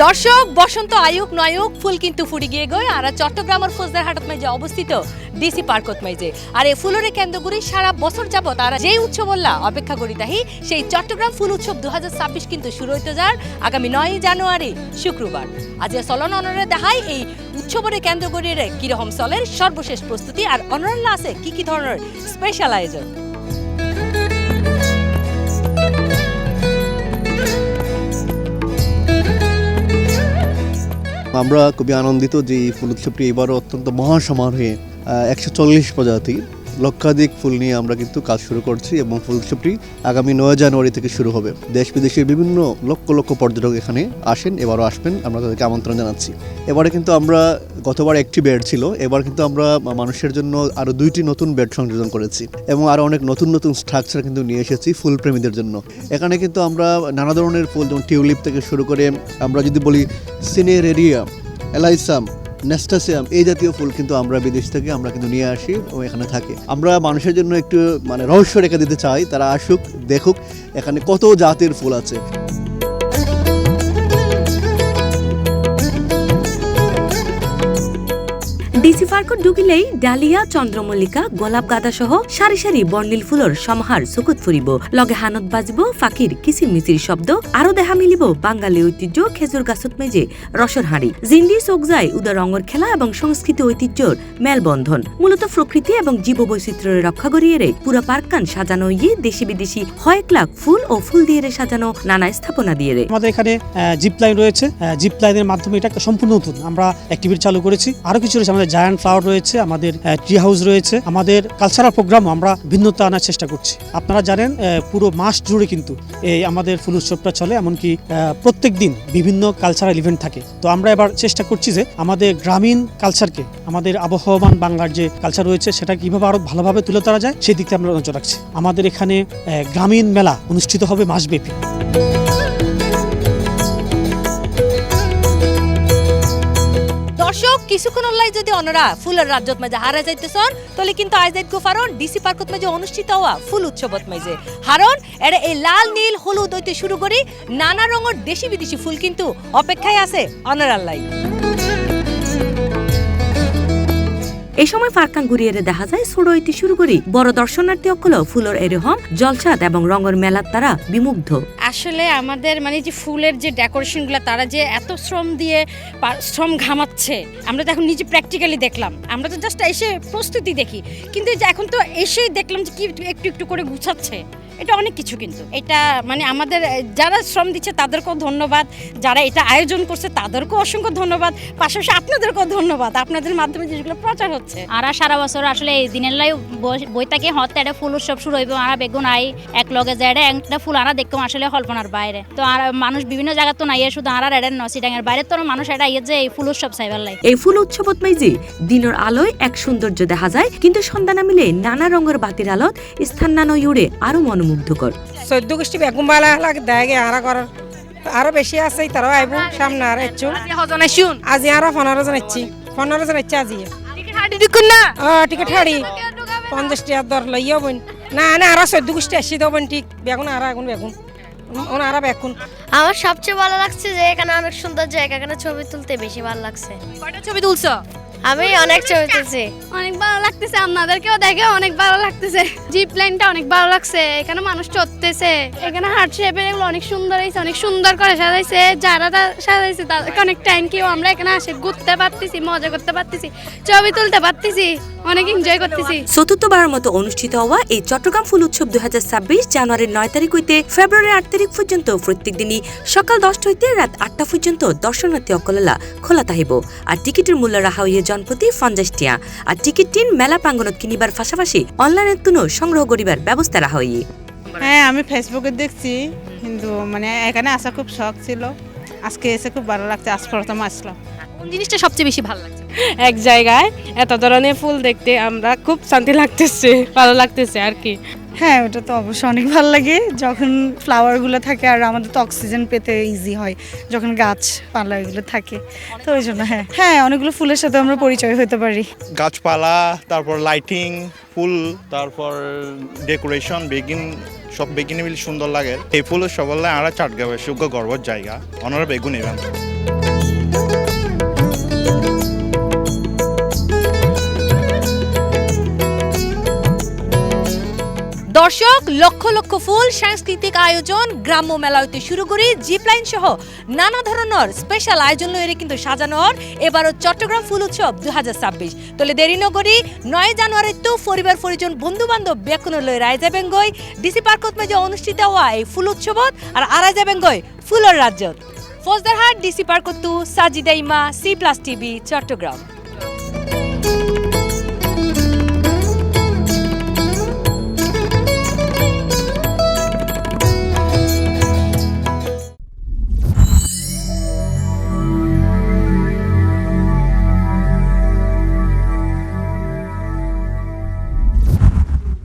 দর্শক বসন্ত আয়ুক নয়ুক ফুল কিন্তু ফুড়ি গিয়ে গয় আর চট্টগ্রামের ফৌজদারহাটত মাঝে অবস্থিত ডিসি পার্কত মাঝে আর এই ফুলরে কেন্দ্র করে সারা বছর যাবত আর যেই উৎসব বললা অপেক্ষা করি তাহি সেই চট্টগ্রাম ফুল উৎসব 2026 কিন্তু শুরু হইতে যার আগামী 9 জানুয়ারি শুক্রবার। আজ চলন অনরে দেখাই এই উৎসবরে কেন্দ্র করে কিরকম চলের সর্বশেষ প্রস্তুতি আর অনরাল্লা আছে কি ধরনের স্পেশাল আয়োজন। আমরা খুবই আনন্দিত যে এই ফুল উৎসবটি এবারও অত্যন্ত মহাসমারোহে 140 প্রজাতি লক্ষাধিক ফুল নিয়ে আমরা কিন্তু কাজ শুরু করছি এবং ফুল উৎসবটি আগামী 9 জানুয়ারি থেকে শুরু হবে। দেশ বিদেশের বিভিন্ন লক্ষ লক্ষ পর্যটক এখানে আসেন, এবারও আসবেন, আমরা তাদেরকে আমন্ত্রণ জানাচ্ছি। এবারে কিন্তু আমরা গতবার একটি বেড ছিল, এবার কিন্তু আমরা মানুষের জন্য আরও 2টি নতুন বেড সংযোজন করেছি এবং আরও অনেক নতুন নতুন স্ট্রাকচার কিন্তু নিয়ে এসেছি ফুল প্রেমীদের জন্য। এখানে কিন্তু আমরা নানা ধরনের ফুল যেমন টিউলিপ থেকে শুরু করে আমরা যদি বলি সিনেরেরিয়া, এলাইসাম, নেস্টাসিয়াম এই জাতীয় ফুল কিন্তু আমরা বিদেশ থেকে আমরা কিন্তু নিয়ে আসি ও এখানে থাকে। আমরা মানুষের জন্য একটু রহস্য রেখে দিতে চাই, তারা আসুক দেখুক এখানে কত জাতের ফুল আছে। ডিসি পার্কত ঢুকিলেই ডালিয়া, চন্দ্রমল্লিকা, গোলাপ গাঁদা সহ সারি সারি বর্ণিল ফুলর সমাহার চকুত ফুরিব, লগে হানত বাজিব ফাঁকির কিচির মিচির শব্দ, আরো দেখা মিলিব বাঙালি ঐতিহ্য খেজুর গাছত মেজে রসর হাঁড়ি, জিন্দি চোখ যায় উদা রঙের খেলা এবং সংস্কৃতি ঐতিহ্যর মেলবন্ধন। মূলত প্রকৃতি এবং জীব বৈচিত্র্যের রক্ষা করিয়ে পুরা পার্ককান সাজানো ইয়ে দেশি বিদেশি কয়েক লাখ ফুল ও ফুল দিয়ে সাজানো নানা স্থাপনা দিয়ে। আমাদের এখানে জিপ লাইন রয়েছে, জিপ লাইনের মাধ্যমে এটা সম্পূর্ণ নতুন আমরা অ্যাক্টিভিটি চালু করেছি। আরো কিছু রয়েছে, আমাদের জায়ান্ট ফ্লাওয়ার রয়েছে, আমাদের ট্রি হাউস রয়েছে, আমাদের কালচারাল প্রোগ্রামও আমরা ভিন্নতা আনার চেষ্টা করছি। আপনারা জানেন পুরো মাস জুড়ে কিন্তু এই আমাদের ফুল উৎসবটা চলে, এমনকি প্রত্যেক দিন বিভিন্ন কালচারাল ইভেন্ট থাকে। তো আমরা এবার চেষ্টা করছি যে আমাদের গ্রামীণ কালচারকে, আমাদের আবহমান বাংলার যে কালচার রয়েছে সেটা কিভাবে আরো ভালোভাবে তুলে ধরা যায় সেই দিকে আমরা নজর রাখছি। আমাদের এখানে গ্রামীণ মেলা অনুষ্ঠিত হবে মাসব্যাপী। দর্শক কিছুক্ষণ অনলাই যদি অনরা ফুলের রাজ্যত মাঝে হারা যাইতেছন তাহলে কিন্তু আজ দেখো পারন ডিসি পার্কত মাঝে অনুষ্ঠিত হওয়া ফুল উৎসবত মাঝে হারন এরা এই লাল নীল হলুদ হইতে শুরু করি নানা রঙের দেশি বিদেশি ফুল কিন্তু অপেক্ষায় আছে অনরাল্লাই। এই সময় পার্কান ঘুরিয়ে দেখা যায় ছোট হইতে শুরু করি বড় দর্শনার্থী অকল ফুলের এরকম জলসাদ এবং রঙের মেলার তারা বিমুগ্ধ। আসলে আমাদের যে ফুলের যে ডেকোরেশনগুলো তারা যে এত শ্রম ঘামাচ্ছে, আমরা তো এখন নিজে প্র্যাকটিক্যালি দেখলাম। আমরা তো জাস্ট এসে প্রস্তুতি দেখি, কিন্তু এখন তো এসেই দেখলাম যে কি একটু একটু করে গুছাচ্ছে। এটা অনেক কিছু, কিন্তু এটা আমাদের যারা শ্রম দিচ্ছে তাদেরকেও ধন্যবাদ, যারা এটা আয়োজন করছে তাদেরকেও অসংখ্য ধন্যবাদ, পাশাপাশি আপনাদেরকেও ধন্যবাদ, আপনাদের মাধ্যমে যেগুলো প্রচার হচ্ছে। আর সারা বছর আসলে এই দিনের লাই বই থাকে হতে একটা ফুল উৎসব শুরু হইব, আর বেগুন আই এক লগে যায় একটা ফুল আনা দেখতাম আসলে কল্পনার বাইরে। তো আর মানুষ বিভিন্ন জায়গা তো নাই, শুধু আর এডেন নসিডাঙ্গের বাইরে তো মানুষ এটা ইয়ে যে এই ফুল উৎসব চাইবার লাই। এই ফুল উৎসবত মাইজি দিনের আলোয় এক সৌন্দর্য দেখা যায়, কিন্তু সন্ধ্যা নামিলে নানা রঙের বাতির আলোত স্থান নানো ইউড়ে আরো মনোমুগ্ধকর। 14 গোষ্ঠী বেগুন বালা লাগে দেয় আরা করার আরো বেশি আছে, তারাও আইব সামনে আর এচ্ছু আজি আরো 15 জন এচ্ছি 15 জন এচ্ছি আজি টিকিট হাড়ি 50 টাকা দর লইয়া বোন না আরো 14 গোষ্ঠী আসি দেবেন ঠিক বেগুন আর আগুন বেগুন ওনারা বেগুন। আমার সবচেয়ে ভালো লাগছে যে এখানে অনেক সুন্দর জায়গা, এখানে ছবি তুলতে বেশি ভালো লাগছে। কয়টা ছবি তুলছো? আমি অনেক ছবি তুলছি। অনেক ভালো লাগতেছে, আপনাদেরকেও দেখে অনেক ভালো লাগতেছে। জিপ লাইনটা অনেক ভালো লাগছে, এখানে মানুষ চড়তেছে, এখানে হার্ট শেপের এগুলো অনেক সুন্দর হয়েছে, অনেক সুন্দর করে সাজাইছে। যারা সাজাইছে তাদেরকে অনেক থ্যাংক ইউ। আমরা এখানে আসে ঘুরতে পারতেছি, মজা করতে পারতেছি, ছবি তুলতে পারতেছি, অনেক এনজয় করতেছি। চতুর্থবারের মতো অনুষ্ঠিত হওয়া এই চট্টগ্রাম ফুল উৎসব 2026 জানুয়ারির 9 তারিখ হইতে ফেব্রুয়ারি 8 তারিখ পর্যন্ত প্রত্যেক দিনই সকাল 10টা হইতে রাত 8টা পর্যন্ত দর্শনার্থী অকললা খোলা থাকিব। আর টিকিটের মূল্য রাখা হইয়ে জনপ্রতি 50 টাকা। আর টিকিট টিন মেলা প্রাঙ্গণত কিনিবার পাশাপাশি অনলাইনের তুনো সংগ্রহ করিবার ব্যবস্থা রাখা হইয়ে। হ্যাঁ, আমি ফেসবুকে দেখছি, কিন্তু এখানে আসা খুব শখ ছিল, আজকে এসে খুব ভালো লাগছে। আজ প্রথম আসলাম। কোন জিনিসটা সবচেয়ে বেশি ভালো লাগছে? এক জায়গায় এত ধরনের ফুল দেখতে আমরা খুব শান্তি লাগতেছে, ভালো লাগতেছে আর কি। হ্যাঁ, ওটা তো অবশ্যই অনেক ভালো লাগে যখন ফ্লাওয়ারগুলো থাকে, আর আমাদের তো অক্সিজেন পেতে ইজি হয় যখন গাছপালা এগুলো থাকে, তো ওই জন্য হ্যাঁ অনেকগুলো ফুলের সাথে আমরা পরিচয় হতে পারি। গাছপালা, তারপর লাইটিং, ফুল, তারপর ডেকোরেশন, সব বেগিনে মিলে সুন্দর লাগে। এই ফুলের সবলে আমরা চাটগাঁওয়ের সুযোগ্য গর্বর জায়গা অনারা বেগুন ইভেন্ট। দর্শক, লক্ষ লক্ষ ফুল, সাংস্কৃতিক আয়োজন, গ্রাম্য মেলা হইতে শুরু করি জিপলাইন সহ নানা ধরনের স্পেশাল আয়োজন লইরে কিন্তু সাজানো হর এবারও চট্টগ্রাম ফুল উৎসব 2026। তলে দেরি নগরী 9 জানুয়ারি তো পরিবার পরিজন বন্ধু বান্ধব বেকুন লই রায় যাবেন গই ডিসি পার্কত মেজে অনুষ্ঠিত হওয়া এই ফুল উৎসবত আর আরা যাবেন গই ফুলের রাজ্যত। ফৌজদারহাট ডিসি পার্কত সাজিদা ইমা, C+ TV, চট্টগ্রাম।